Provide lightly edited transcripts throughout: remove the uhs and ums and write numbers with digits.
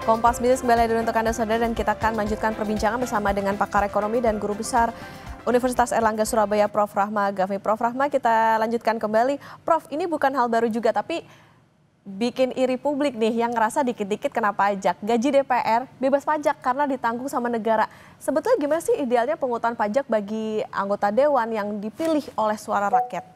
Kompas Bisnis kembali hadir untuk Anda saudara dan kita akan melanjutkan perbincangan bersama dengan pakar ekonomi dan guru besar Universitas Airlangga Surabaya Prof. Rahma Ghaffi. Prof. Rahma, kita lanjutkan kembali. Prof, ini bukan hal baru juga tapi bikin iri publik nih yang ngerasa dikit-dikit kena pajak. Gaji DPR bebas pajak karena ditanggung sama negara. Sebetulnya gimana sih idealnya pungutan pajak bagi anggota dewan yang dipilih oleh suara rakyat?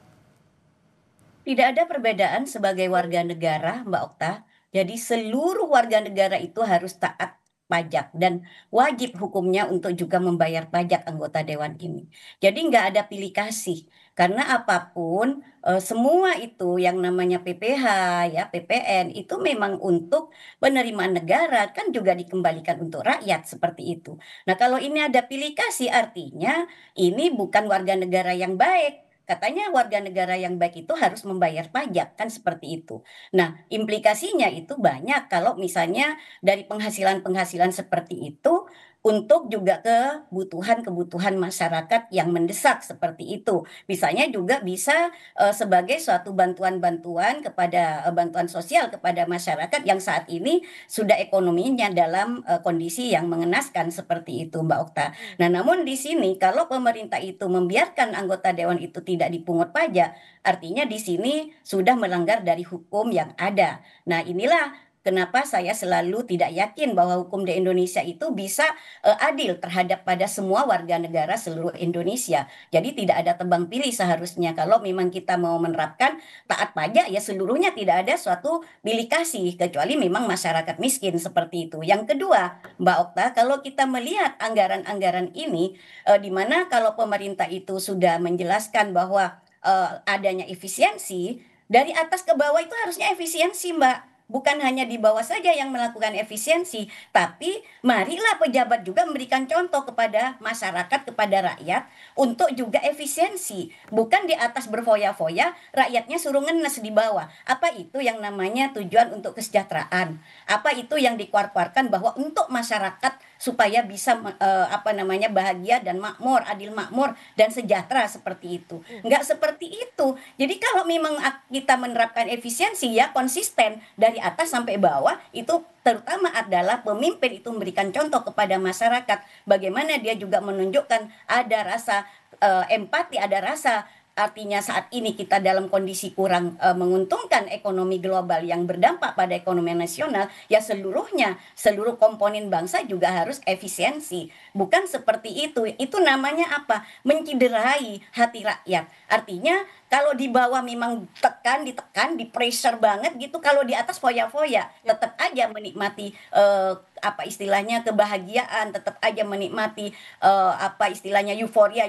Tidak ada perbedaan sebagai warga negara, Mbak Okta. Jadi seluruh warga negara itu harus taat pajak dan wajib hukumnya untuk juga membayar pajak anggota dewan ini. Jadi nggak ada pilih kasih. Karena apapun, semua itu yang namanya PPh, ya PPN, itu memang untuk penerimaan negara, kan juga dikembalikan untuk rakyat seperti itu. Nah kalau ini ada pilih kasih artinya ini bukan warga negara yang baik. Katanya warga negara yang baik itu harus membayar pajak, kan seperti itu. Nah, implikasinya itu banyak kalau misalnya dari penghasilan-penghasilan seperti itu untuk juga kebutuhan-kebutuhan masyarakat yang mendesak seperti itu. Misalnya juga bisa sebagai suatu bantuan-bantuan kepada bantuan sosial kepada masyarakat yang saat ini sudah ekonominya dalam kondisi yang mengenaskan seperti itu, Mbak Okta. Nah, namun di sini kalau pemerintah itu membiarkan anggota dewan itu tidak dipungut pajak, artinya di sini sudah melanggar dari hukum yang ada. Nah, inilah kenapa saya selalu tidak yakin bahwa hukum di Indonesia itu bisa adil terhadap pada semua warga negara seluruh Indonesia. Jadi tidak ada tebang pilih seharusnya kalau memang kita mau menerapkan taat pajak ya seluruhnya tidak ada suatu bilik kasih kecuali memang masyarakat miskin seperti itu. Yang kedua, Mbak Okta, kalau kita melihat anggaran-anggaran ini, di mana kalau pemerintah itu sudah menjelaskan bahwa adanya efisiensi, dari atas ke bawah itu harusnya efisiensi, Mbak. Bukan hanya di bawah saja yang melakukan efisiensi, tapi marilah pejabat juga memberikan contoh kepada masyarakat, kepada rakyat, untuk juga efisiensi. Bukan di atas berfoya-foya, rakyatnya suruh ngenes di bawah. Apa itu yang namanya tujuan untuk kesejahteraan? Apa itu yang dikeluarkan bahwa untuk masyarakat supaya bisa apa namanya bahagia dan makmur, adil makmur dan sejahtera seperti itu. Enggak seperti itu. Jadi kalau memang kita menerapkan efisiensi ya konsisten dari atas sampai bawah itu terutama adalah pemimpin itu memberikan contoh kepada masyarakat bagaimana dia juga menunjukkan ada rasa empati, ada rasa. Artinya saat ini kita dalam kondisi kurang menguntungkan ekonomi global yang berdampak pada ekonomi nasional, ya seluruhnya, seluruh komponen bangsa juga harus efisiensi. Bukan seperti itu. Itu namanya apa? Menciderai hati rakyat. Artinya kalau di bawah memang ditekan, di pressure banget gitu. Kalau di atas foya-foya, tetap aja menikmati apa istilahnya kebahagiaan, tetap aja menikmati apa istilahnya euforia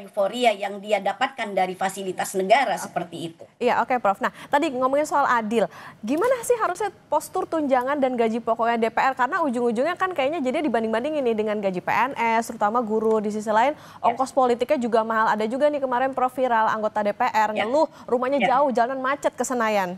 yang dia dapatkan dari fasilitas negara seperti itu. Iya, oke Prof. Nah, tadi ngomongin soal adil. Gimana sih harusnya postur tunjangan dan gaji pokoknya DPR? Karena ujung-ujungnya kan kayaknya jadi dibanding-bandingin nih dengan gaji PNS, terutama guru. Di sisi lain, ongkos politiknya juga mahal. Ada juga nih kemarin Prof viral anggota DPR ngeluh rumahnya jauh, jalan macet ke Senayan.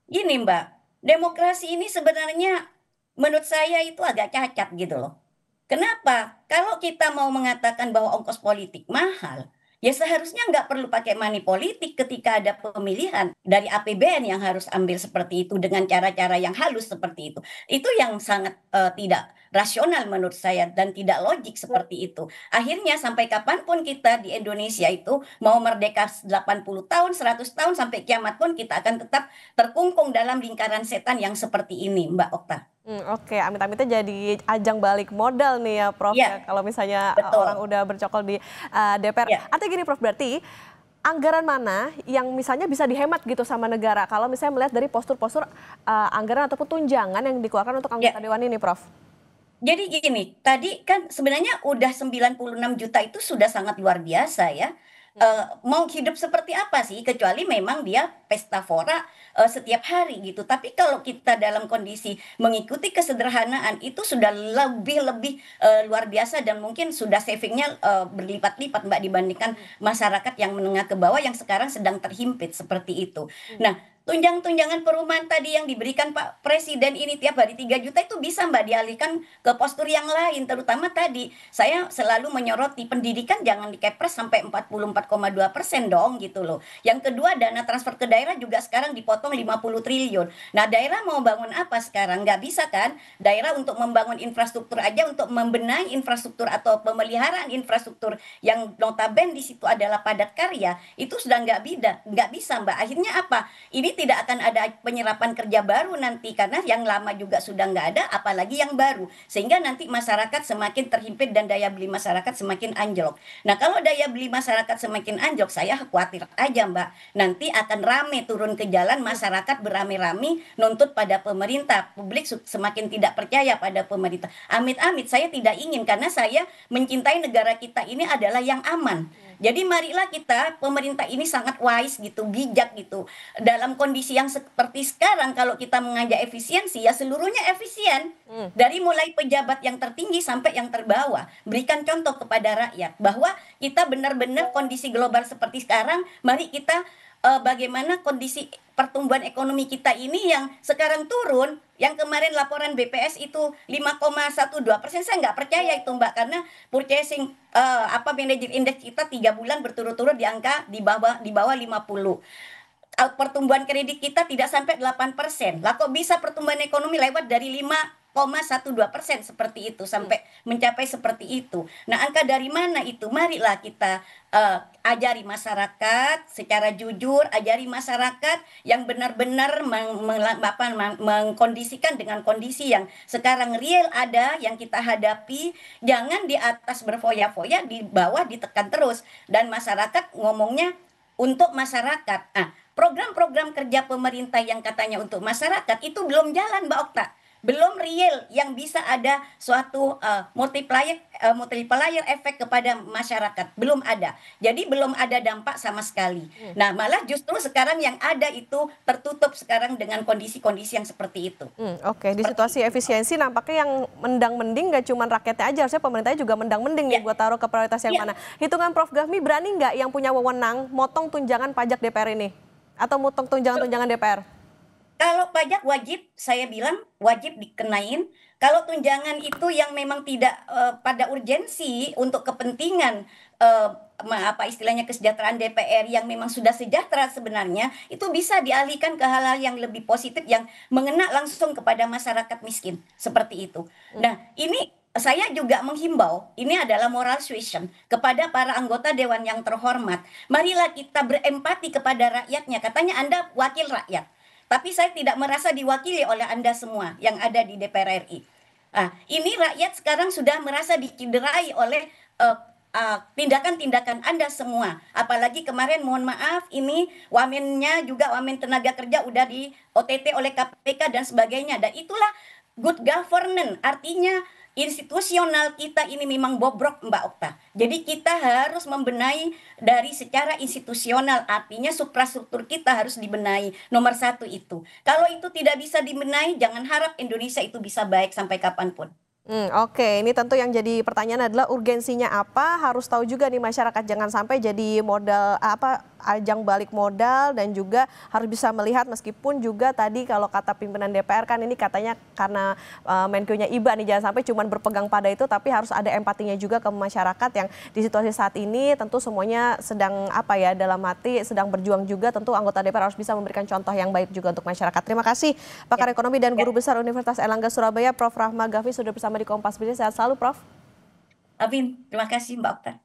Gini Mbak, demokrasi ini sebenarnya menurut saya itu agak cacat gitu loh. Kenapa? Kalau kita mau mengatakan bahwa ongkos politik mahal, ya seharusnya nggak perlu pakai money politik ketika ada pemilihan dari APBN yang harus ambil seperti itu dengan cara-cara yang halus seperti itu. Itu yang sangat tidak rasional menurut saya dan tidak logik seperti itu. Akhirnya sampai kapanpun kita di Indonesia itu mau merdeka 80 tahun, 100 tahun sampai kiamat pun kita akan tetap terkungkung dalam lingkaran setan yang seperti ini, Mbak Okta. Oke, amit-amitnya jadi ajang balik modal nih ya Prof Iya, ya, kalau misalnya orang betul. udah bercokol di DPR. Ya. Artinya gini Prof, berarti anggaran mana yang misalnya bisa dihemat gitu sama negara kalau misalnya melihat dari postur-postur anggaran ataupun tunjangan yang dikeluarkan untuk anggota Ya, dewan ini Prof? jadi gini, tadi kan sebenarnya udah 96 juta itu sudah sangat luar biasa ya. Mau hidup seperti apa sih? Kecuali memang dia pesta pora setiap hari gitu. Tapi kalau kita dalam kondisi mengikuti kesederhanaan itu sudah lebih-lebih luar biasa dan mungkin sudah savingnya berlipat-lipat Mbak dibandingkan masyarakat yang menengah ke bawah yang sekarang sedang terhimpit seperti itu. Nah, tunjangan perumahan tadi yang diberikan Pak Presiden ini tiap hari 3 juta itu bisa Mbak dialihkan ke postur yang lain. Terutama tadi saya selalu menyoroti pendidikan jangan dikepres sampai 44,2% dong gitu loh. Yang kedua dana transfer ke daerah juga sekarang dipotong 50 triliun. Nah daerah mau bangun apa sekarang? Nggak bisa kan? Daerah untuk membangun infrastruktur aja, untuk membenahi infrastruktur atau pemeliharaan infrastruktur yang notabene di situ adalah padat karya, itu sudah nggak bisa Mbak. Akhirnya apa? Ini tidak akan ada penyerapan kerja baru nanti karena yang lama juga sudah nggak ada, apalagi yang baru, sehingga nanti masyarakat semakin terhimpit dan daya beli masyarakat semakin anjlok. Nah kalau daya beli masyarakat semakin anjlok, saya khawatir aja Mbak, nanti akan rame turun ke jalan, masyarakat beramai-ramai nuntut pada pemerintah, publik semakin tidak percaya pada pemerintah. Amit-amit saya tidak ingin, karena saya mencintai negara kita ini adalah yang aman. Jadi marilah kita, pemerintah ini sangat wise gitu, bijak gitu. Dalam kondisi yang seperti sekarang, kalau kita mengajak efisiensi, ya seluruhnya efisien. Dari mulai pejabat yang tertinggi sampai yang terbawah. Berikan contoh kepada rakyat bahwa kita benar-benar kondisi global seperti sekarang, mari kita bagaimana kondisi pertumbuhan ekonomi kita ini yang sekarang turun, yang kemarin laporan BPS itu 5,12%, saya nggak percaya itu Mbak, karena purchasing manager index kita 3 bulan berturut-turut di angka di bawah 50. Pertumbuhan kredit kita tidak sampai 8%. Lah kok bisa pertumbuhan ekonomi lewat dari 5,12% seperti itu sampai mencapai seperti itu. Nah, angka dari mana itu? Marilah kita ajari masyarakat secara jujur, ajari masyarakat yang benar-benar mengkondisikan dengan kondisi yang sekarang real ada, yang kita hadapi. Jangan di atas berfoya-foya, di bawah ditekan terus. Dan masyarakat ngomongnya untuk masyarakat. Program-program kerja pemerintah yang katanya untuk masyarakat itu belum jalan Mbak Okta. Belum real yang bisa ada suatu multiplier efek kepada masyarakat. Belum ada. Jadi belum ada dampak sama sekali. Nah malah justru sekarang yang ada itu tertutup sekarang dengan kondisi-kondisi yang seperti itu. Oke, di situasi efisiensi nampaknya yang mendang-mending nggak cuma rakyatnya aja, harusnya pemerintahnya juga mendang-mending nih buat taruh ke prioritas yang mana. Hitungan Prof Gafmi, berani nggak yang punya wewenang motong tunjangan pajak DPR ini? Atau motong tunjangan-tunjangan DPR? Kalau pajak wajib, saya bilang wajib dikenain. Kalau tunjangan itu yang memang tidak pada urgensi untuk kepentingan istilahnya kesejahteraan DPR yang memang sudah sejahtera sebenarnya, itu bisa dialihkan ke hal-hal yang lebih positif yang mengena langsung kepada masyarakat miskin seperti itu. Nah, ini saya juga menghimbau, ini adalah moral suasion kepada para anggota dewan yang terhormat. Marilah kita berempati kepada rakyatnya. Katanya Anda wakil rakyat. Tapi saya tidak merasa diwakili oleh Anda semua yang ada di DPR RI. Ini rakyat sekarang sudah merasa dicederai oleh tindakan-tindakan Anda semua. Apalagi kemarin mohon maaf ini wamennya juga, wamen tenaga kerja udah di OTT oleh KPK dan sebagainya. Dan itulah good governance, artinya institusional kita ini memang bobrok Mbak Okta. Jadi kita harus membenahi dari secara institusional, artinya suprastruktur kita harus dibenahi. Nomor satu itu. Kalau itu tidak bisa dibenahi, jangan harap Indonesia itu bisa baik sampai kapanpun. Oke, ini tentu yang jadi pertanyaan adalah urgensinya apa, harus tahu juga nih masyarakat, jangan sampai jadi modal ajang balik modal, dan juga harus bisa melihat meskipun juga tadi kalau kata pimpinan DPR kan ini katanya karena Menkyu-nya Iba nih, jangan sampai cuma berpegang pada itu tapi harus ada empatinya juga ke masyarakat yang di situasi saat ini tentu semuanya sedang dalam hati sedang berjuang juga, tentu anggota DPR harus bisa memberikan contoh yang baik juga untuk masyarakat. Terima kasih pakar ekonomi dan guru besar Universitas Airlangga Surabaya Prof Rahma Gafni sudah bersama di Kompas Bisnis. Sehat selalu Prof. Amin, terima kasih Mbak Okta.